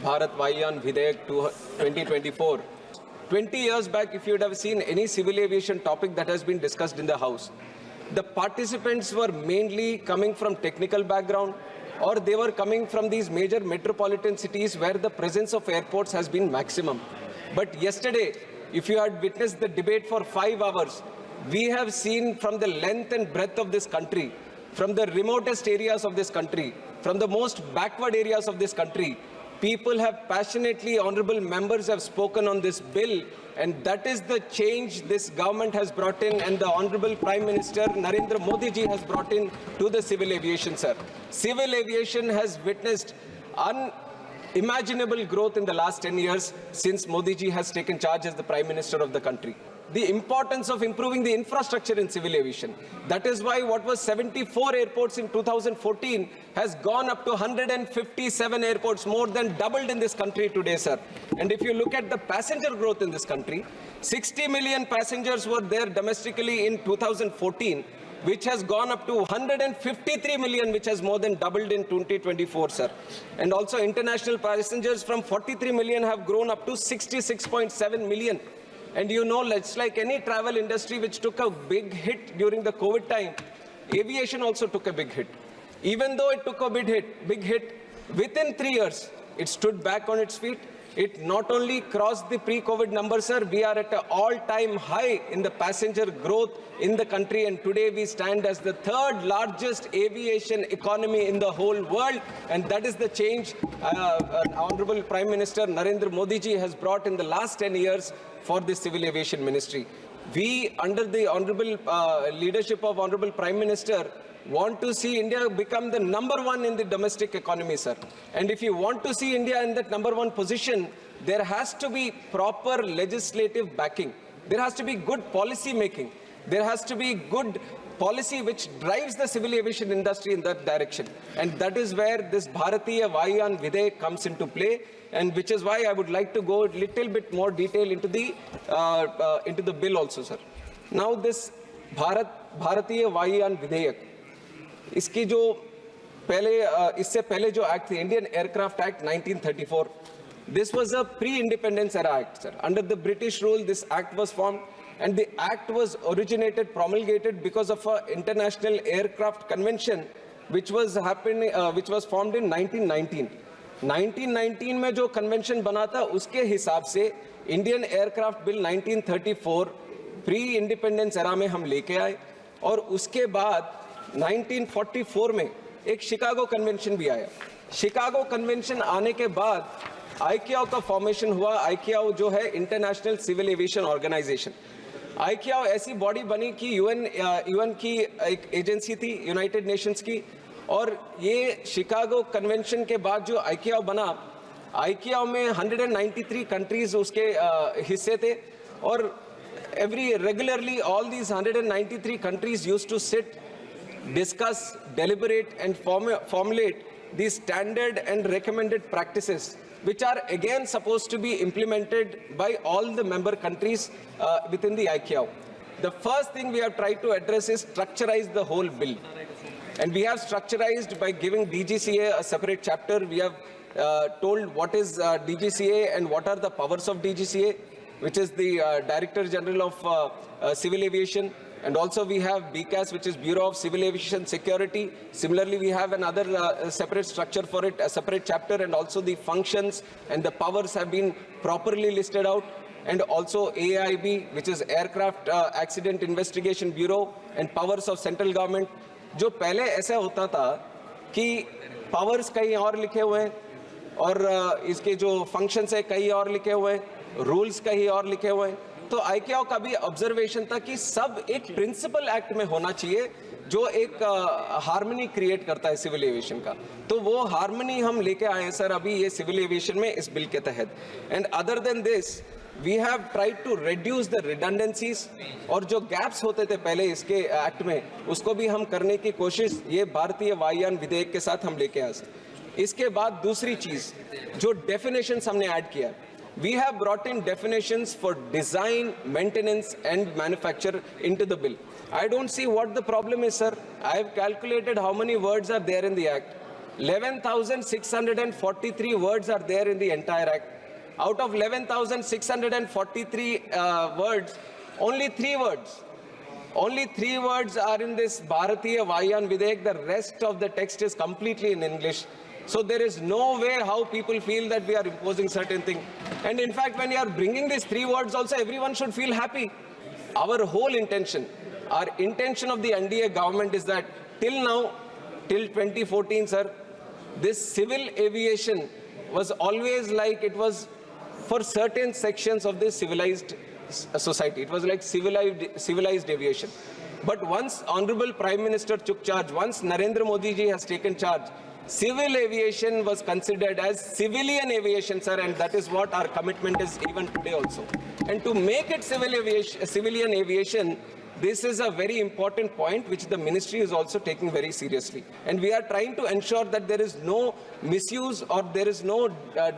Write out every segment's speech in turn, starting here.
Bharat Vayan Videyak 2024. 20 years back, if you would have seen any civil aviation topic that has been discussed in the House, the participants were mainly coming from technical background, or they were coming from these major metropolitan cities where the presence of airports has been maximum. But yesterday, if you had witnessed the debate for 5 hours, we have seen from the length and breadth of this country, from the remotest areas of this country, from the most backward areas of this country, people have passionately, honorable members have spoken on this bill, and that is the change this government has brought in, and the Honorable Prime Minister Narendra Modi ji has brought in to the civil aviation, sir. Civil aviation has witnessed unimaginable growth in the last 10 years since Modi ji has taken charge as the Prime Minister of the country. The importance of improving the infrastructure in civil aviation. That is why what was 74 airports in 2014 has gone up to 157 airports, more than doubled in this country today, sir. And if you look at the passenger growth in this country, 60 million passengers were there domestically in 2014, which has gone up to 153 million, which has more than doubled in 2024, sir. And also international passengers from 43 million have grown up to 66.7 million. And you know, it's like any travel industry which took a big hit during the COVID time, aviation also took a big hit. Even though it took a big hit, within 3 years, it stood back on its feet. It not only crossed the pre-COVID numbers, sir, we are at an all-time high in the passenger growth in the country, and today we stand as the 3rd largest aviation economy in the whole world, and that is the change Honorable Prime Minister Narendra Modi ji has brought in the last 10 years for the Civil Aviation Ministry. We, under the honorable leadership of Honorable Prime Minister, want to see India become the #1 in the domestic economy, sir. And if you want to see India in that #1 position, there has to be proper legislative backing. There has to be good policy making. There has to be good policy which drives the civil aviation industry in that direction. And that is where this Bharatiya Vayan Videyak comes into play, and which is why I would like to go a little bit more detail into the bill also, sir. Now this Bharatiya Vayan Videyak, इसकी जो इससे पहले जो act थी, Indian aircraft act 1934, this was a pre-independence era act, sir. Under the British rule, this act was formed, and the act was promulgated because of an international aircraft convention which was formed in 1919. 1919 में जो convention बना था, उसके हिसाब से Indian aircraft bill 1934 pre independence era में हम लेके आए, और उसके बाद 1944 में एक शिकागो कन्वेंशन भी आया. शिकागो कन्वेंशन आने के बाद आईकेओ का फॉर्मेशन हुआ. आईकेओ जो है इंटरनेशनल सिविल एविएशन ऑर्गेनाइजेशन. आईकेओ ऐसी बॉडी बनी कि यूएन की एक एजेंसी थी, यूनाइटेड नेशंस की, और ये शिकागो कन्वेंशन के बाद जो आईकेओ बना, आईकेओ में 193 कंट्रीज उसके हिस्से थे, और regularly all these 193 countries used to sit, discuss, deliberate and formulate these standard and recommended practices, which are again supposed to be implemented by all the member countries within the ICAO. The first thing we have tried to address is structurize the whole bill. And we have structurized by giving DGCA a separate chapter. We have told what is DGCA and what are the powers of DGCA, which is the Director General of Civil Aviation. And also we have BCAS, which is Bureau of Civil Aviation Security. Similarly, we have another separate structure for it, a separate chapter, and also the functions and the powers have been properly listed out. And also AIB, which is Aircraft Accident Investigation Bureau, and powers of central government. जो पहले ऐसा होता था कि powers कहीं और लिखे हुए हैं, और इसके जो फंक्शंस है कहीं और लिखे हुए हैं, रूल्स कहीं और लिखे हुए हैं. तो आईकेओ का भी ऑब्जर्वेशन था कि सब एक प्रिंसिपल एक्ट में होना चाहिए जो एक हार्मनी क्रिएट करता है सिविल एविएशन का. तो वो हार्मनी हम लेके आए हैं सर अभी ये सिविल एविएशन में इस बिल के तहत. And other than this we have tried to reduce the redundancies, और जो gaps होते थे पहले इसके एक्ट में, उसको भी हम करने की कोशिश ये भारतीय वायुयान विधेयक के साथ हम लेके आए. इसके बाद दूसरी चीज जो डेफिनेशंस हमने ऐड किया, we have brought in definitions for design, maintenance and manufacture into the bill. I don't see what the problem is, sir. I have calculated how many words are there in the act. 11,643 words are there in the entire act. Out of 11,643 words, only 3 words. Only 3 words are in this Bharatiya Vayan Videk. The rest of the text is completely in English. So there is no way how people feel that we are imposing certain thing. And in fact, when you are bringing these 3 words also, everyone should feel happy. Our whole intention, our intention of the NDA government is that till now, till 2014, sir, this civil aviation was always like it was for certain sections of the civilized society. It was like civilized aviation. But once Honorable Prime Minister took charge, once Narendra Modi ji has taken charge, civil aviation was considered as civilian aviation, sir, and that is what our commitment is even today also. And to make it civilian aviation, this is a very important point which the ministry is also taking very seriously. And we are trying to ensure that there is no misuse or there is no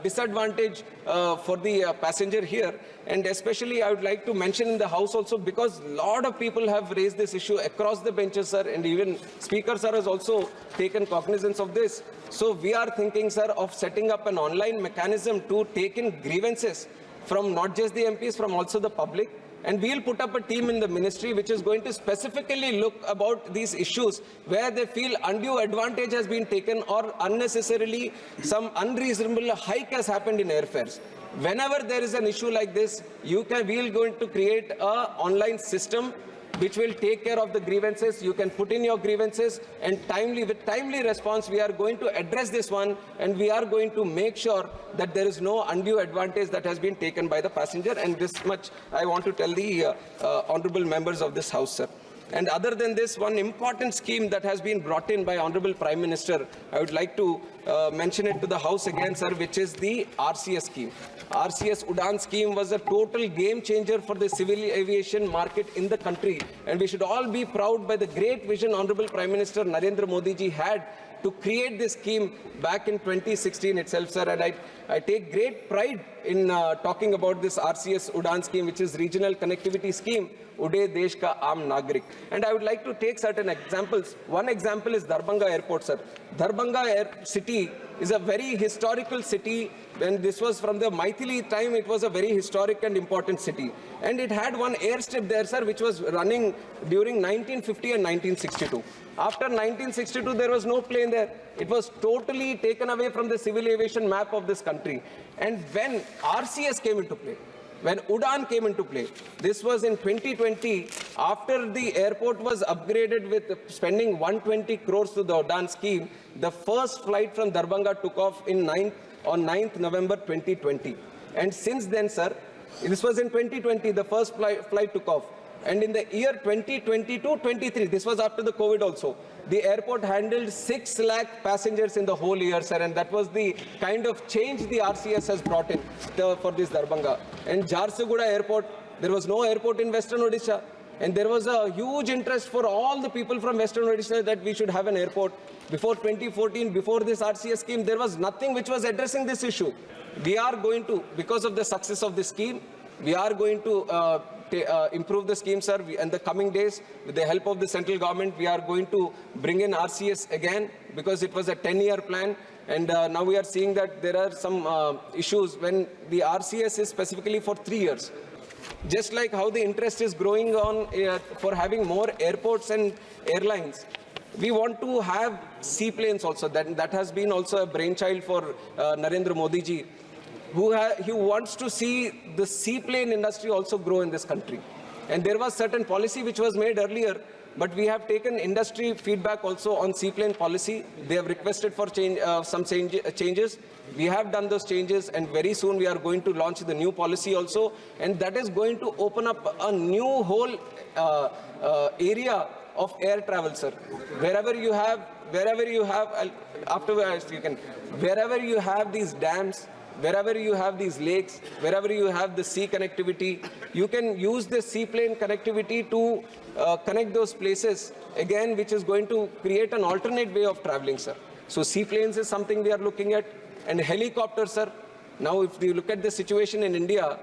disadvantage for the passenger here. And especially I would like to mention in the House also, because a lot of people have raised this issue across the benches, sir, and even Speaker sir has also taken cognizance of this. So we are thinking, sir, of setting up an online mechanism to take in grievances from not just the MPs, from also the public. And we'll put up a team in the ministry which is going to specifically look about these issues where they feel undue advantage has been taken or unnecessarily some unreasonable hike has happened in airfares. Whenever there is an issue like this, we're going to create an online system which will take care of the grievances. You can put in your grievances, and with timely response, we are going to address this one, and we are going to make sure that there is no undue advantage that has been taken by the passenger. And this much I want to tell the honorable members of this House, sir. And other than this, one important scheme that has been brought in by Honorable Prime Minister, I would like to mention it to the House again, sir, which is the RCS scheme. RCS Udan scheme was a total game changer for the civil aviation market in the country. And we should all be proud by the great vision Honorable Prime Minister Narendra Modi ji had to create this scheme back in 2016 itself, sir. And I take great pride in talking about this RCS Udan scheme, which is Regional Connectivity Scheme, Ude Desh Ka Aam Nagrik. And I would like to take certain examples. One example is Darbhanga Airport, sir. Darbhanga city is a very historical city. When this was from the Maithili time, it was a very historic and important city. And it had one airstrip there, sir, which was running during 1950 and 1962. After 1962, there was no plane there. It was totally taken away from the civil aviation map of this country. And when RCS came into play, when Udan came into play, this was in 2020, after the airport was upgraded with spending 120 crores to the Udan scheme, the first flight from Darbhanga took off on 9th November 2020. And since then, sir, this was in 2020, the first flight took off. And in the year 2022-23, this was after the COVID also, the airport handled 6 lakh passengers in the whole year, sir. And that was the kind of change the RCS has brought in for this Darbhanga. And Jharsuguda Airport, there was no airport in Western Odisha. And there was a huge interest for all the people from Western Odisha that we should have an airport. Before 2014, before this RCS scheme, there was nothing which was addressing this issue. We are going to, because of the success of this scheme, we are going to improve the scheme, sir. In the coming days, with the help of the central government, we are going to bring in RCS again, because it was a 10-year plan. And now we are seeing that there are some issues when the RCS is specifically for 3 years. Just like how the interest is growing on for having more airports and airlines, we want to have seaplanes also. That has been also a brainchild for Narendra Modi ji, who wants to see the seaplane industry also grow in this country. And there was certain policy which was made earlier, but we have taken industry feedback also on seaplane policy. They have requested for some changes. We have done those changes, and very soon we are going to launch the new policy also. And that is going to open up a new whole area of air travel, sir. Wherever you have these dams, wherever you have these lakes, wherever you have the sea connectivity, you can use the seaplane connectivity to connect those places again, which is going to create an alternate way of traveling, sir. So seaplanes is something we are looking at. And helicopters, sir. Now, if you look at the situation in India,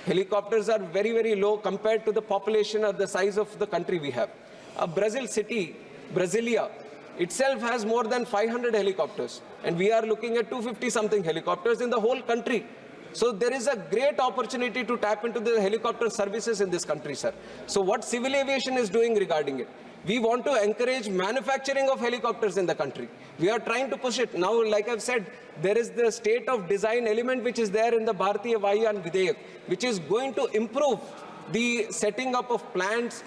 helicopters are very, very low compared to the population or the size of the country we have. A Brazil city, Brasilia, itself has more than 500 helicopters, and we are looking at 250 something helicopters in the whole country. So there is a great opportunity to tap into the helicopter services in this country, sir. So what civil aviation is doing regarding it? We want to encourage manufacturing of helicopters in the country. We are trying to push it. Now, like I've said, there is the state of design element which is there in the Bharatiya Vayu Videyak, which is going to improve the setting up of plants,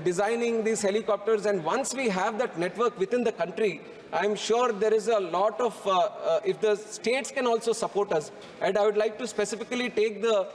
designing these helicopters. And once we have that network within the country, I'm sure there is a lot of, if the states can also support us, and I would like to specifically take the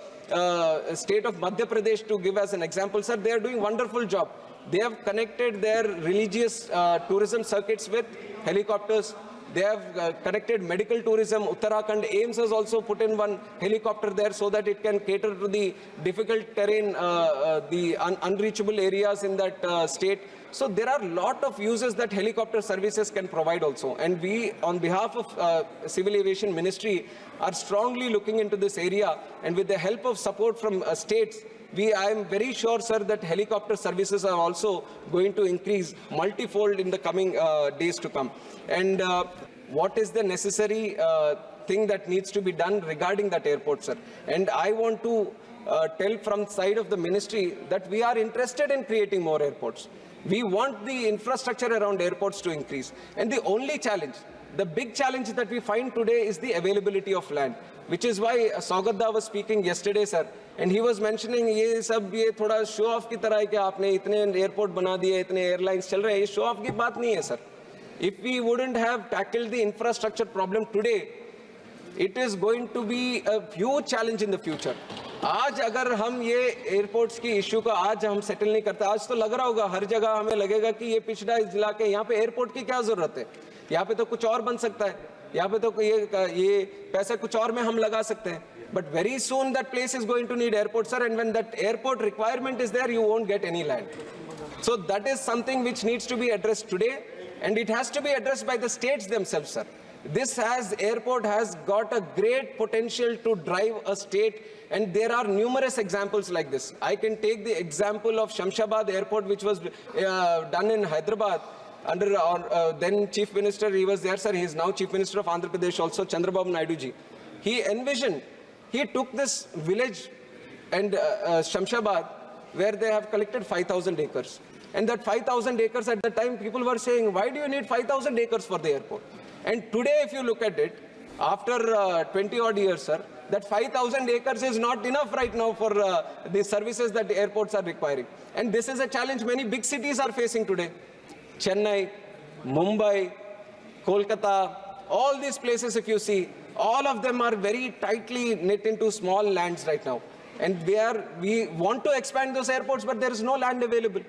state of Madhya Pradesh to give as an example, sir. They are doing a wonderful job. They have connected their religious tourism circuits with helicopters. They have connected medical tourism. Uttarakhand AIMS has also put in one helicopter there so that it can cater to the difficult terrain, the unreachable areas in that state. So there are a lot of uses that helicopter services can provide also. And we, on behalf of Civil Aviation Ministry, are strongly looking into this area. And with the help of support from states, I am very sure, sir, that helicopter services are also going to increase multifold in the coming days to come. And what is the necessary thing that needs to be done regarding that airport, sir? And I want to tell from side of the ministry that we are interested in creating more airports. We want the infrastructure around airports to increase. And the only challenge, the big challenge that we find today is the availability of land, which is why Saugadda was speaking yesterday, sir, and he was mentioning ये सब ये थोड़ा show off की तरह है कि आपने इतने airport बना दिए, इतने airlines चल रहे हैं, ये show off की बात नहीं है, sir. If we wouldn't have tackled the infrastructure problem today, it is going to be a huge challenge in the future. आज अगर हम ये एयरपोर्ट्स की इश्यू का आज हम सेटल नहीं करते, आज तो लग रहा होगा हर जगह हमें लगेगा कि ये पिछड़ा जिला के यहाँ पे एयरपोर्ट की क्या जरूरत है, यहाँ पे तो कुछ और बन सकता है, यहाँ पे तो ये पैसे कुछ और में हम लगा सकते हैं. But very soon that place is going to need airport, sir, and when that airport requirement is there, you won't get any land. So that is something which needs to be addressed today, and it has to be addressed by the states themselves, sir. This airport has got a great potential to drive a state, and there are numerous examples like this. I can take the example of Shamshabad Airport, which was done in Hyderabad under then Chief Minister. He was there, sir. He is now Chief Minister of Andhra Pradesh also, Chandrababu Naidu ji. He took this village and Shamshabad, where they have collected 5,000 acres. And that 5,000 acres at the time, people were saying, why do you need 5,000 acres for the airport? And today, if you look at it, after 20 odd years, sir, that 5,000 acres is not enough right now for the services that the airports are requiring. And this is a challenge many big cities are facing today. Chennai, Mumbai, Kolkata, all these places, if you see, all of them are very tightly knit into small lands right now. And we want to expand those airports, but there is no land available.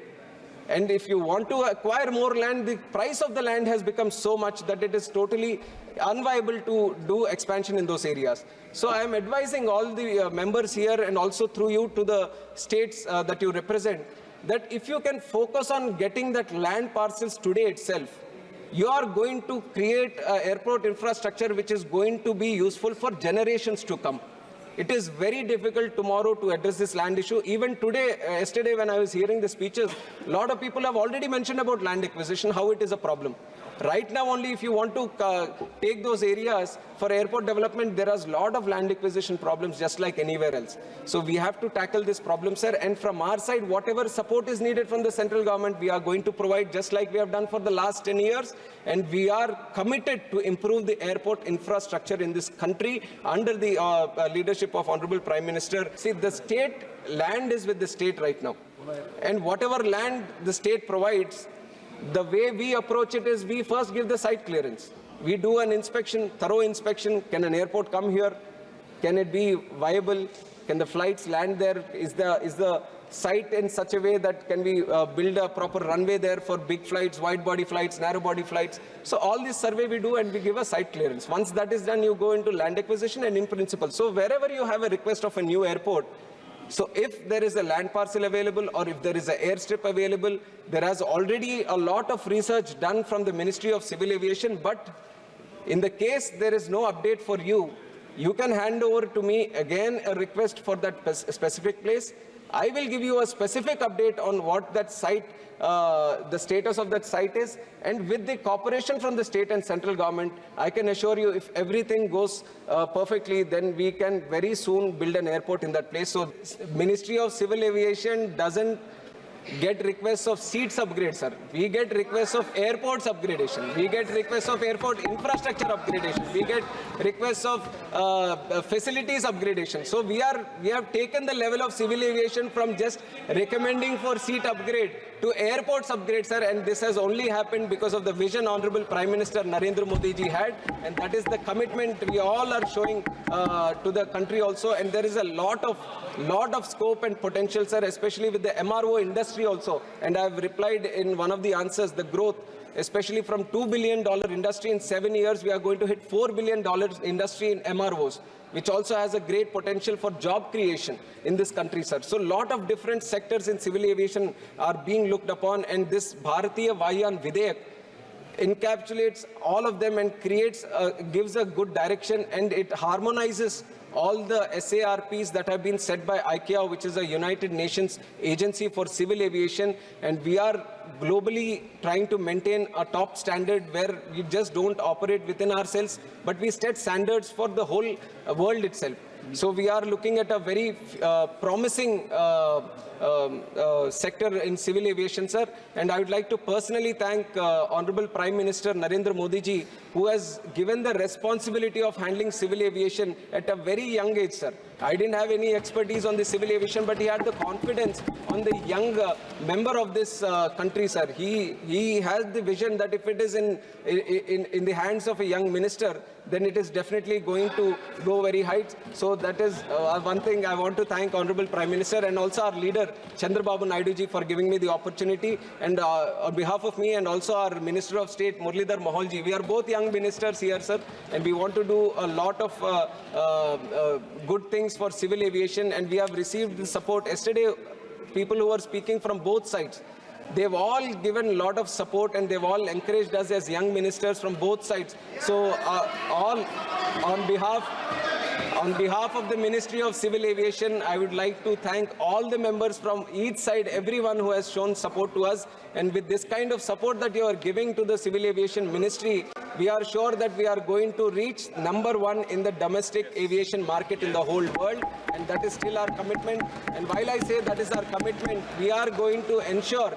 And if you want to acquire more land, the price of the land has become so much that it is totally unviable to do expansion in those areas. So I am advising all the members here, and also through you to the states that you represent, that if you can focus on getting that land parcels today itself, you are going to create airport infrastructure which is going to be useful for generations to come. It is very difficult tomorrow to address this land issue. Even today, yesterday when I was hearing the speeches, a lot of people have already mentioned about land acquisition, how it is a problem. Right now only, if you want to take those areas for airport development, there is a lot of land acquisition problems just like anywhere else. So we have to tackle this problem, sir. And from our side, whatever support is needed from the central government, we are going to provide just like we have done for the last 10 years. And we are committed to improve the airport infrastructure in this country under the leadership of Honorable Prime Minister. See, the state land is with the state right now. And whatever land the state provides, the way we approach it is we first give the site clearance. We do an inspection, thorough inspection. Can an airport come here? Can it be viable? Can the flights land there? Is the site in such a way that can we build a proper runway there for big flights, wide body flights, narrow body flights? So all this survey we do, and we give a site clearance. Once that is done, you go into land acquisition and in principle. So wherever you have a request of a new airport, so if there is a land parcel available or if there is an airstrip available, there has already a lot of research done from the Ministry of Civil Aviation. But in the case there is no update for you, you can hand over to me again a request for that specific place. I will give you a specific update on what that site, the status of that site is. And with the cooperation from the state and central government, I can assure you if everything goes perfectly, then we can very soon build an airport in that place. So Ministry of Civil Aviation doesn't get requests of seats upgrade, sir. We get requests of airports upgradation. We get requests of airport infrastructure upgradation. We get requests of facilities upgradation. So we have taken the level of civil aviation from just recommending for seat upgrade to airports upgrade, sir. And this has only happened because of the vision Honorable Prime Minister Narendra Modi ji had. And that is the commitment we all are showing to the country also. And there is a lot of scope and potential, sir, especially with the MRO industry also. And I have replied in one of the answers, the growth, especially from $2 billion industry in 7 years, we are going to hit $4 billion industry in MROs, which also has a great potential for job creation in this country, sir. So a lot of different sectors in civil aviation are being looked upon, and this Bharatiya Vayan Videyak encapsulates all of them and gives a good direction, and it harmonizes all the SARPs that have been set by ICAO, which is a United Nations agency for civil aviation. And we are globally trying to maintain a top standard where we just don't operate within ourselves, but we set standards for the whole world itself. So we are looking at a very promising sector in civil aviation, sir. And I would like to personally thank Honorable Prime Minister Narendra Modi ji, who has given the responsibility of handling civil aviation at a very young age, sir. I didn't have any expertise on the civil aviation, but he had the confidence on the young member of this country, sir. He has the vision that if it is in the hands of a young minister, then it is definitely going to go very heights. So that is one thing I want to thank Honorable Prime Minister and also our leader, Chandrababu Naidu ji, for giving me the opportunity. And on behalf of me and also our Minister of State, Muralidhar Mohal ji, we are both young ministers here, sir, and we want to do a lot of good things for civil aviation, and we have received the support. Yesterday, people who were speaking from both sides, they've all given a lot of support and they've all encouraged us as young ministers from both sides. So all on behalf of the Ministry of Civil Aviation, I would like to thank all the members from each side, everyone who has shown support to us. And with this kind of support that you are giving to the Civil Aviation Ministry, we are sure that we are going to reach #1 in the domestic aviation market in the whole world. And that is still our commitment. And while I say that is our commitment, we are going to ensure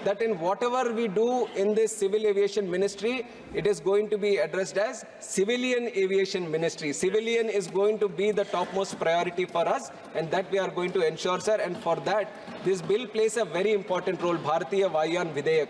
that in whatever we do in this civil aviation ministry, it is going to be addressed as civilian aviation ministry. Civilian is going to be the topmost priority for us, and that we are going to ensure, sir. And for that, this bill plays a very important role, Bharatiya Vayan Videyak.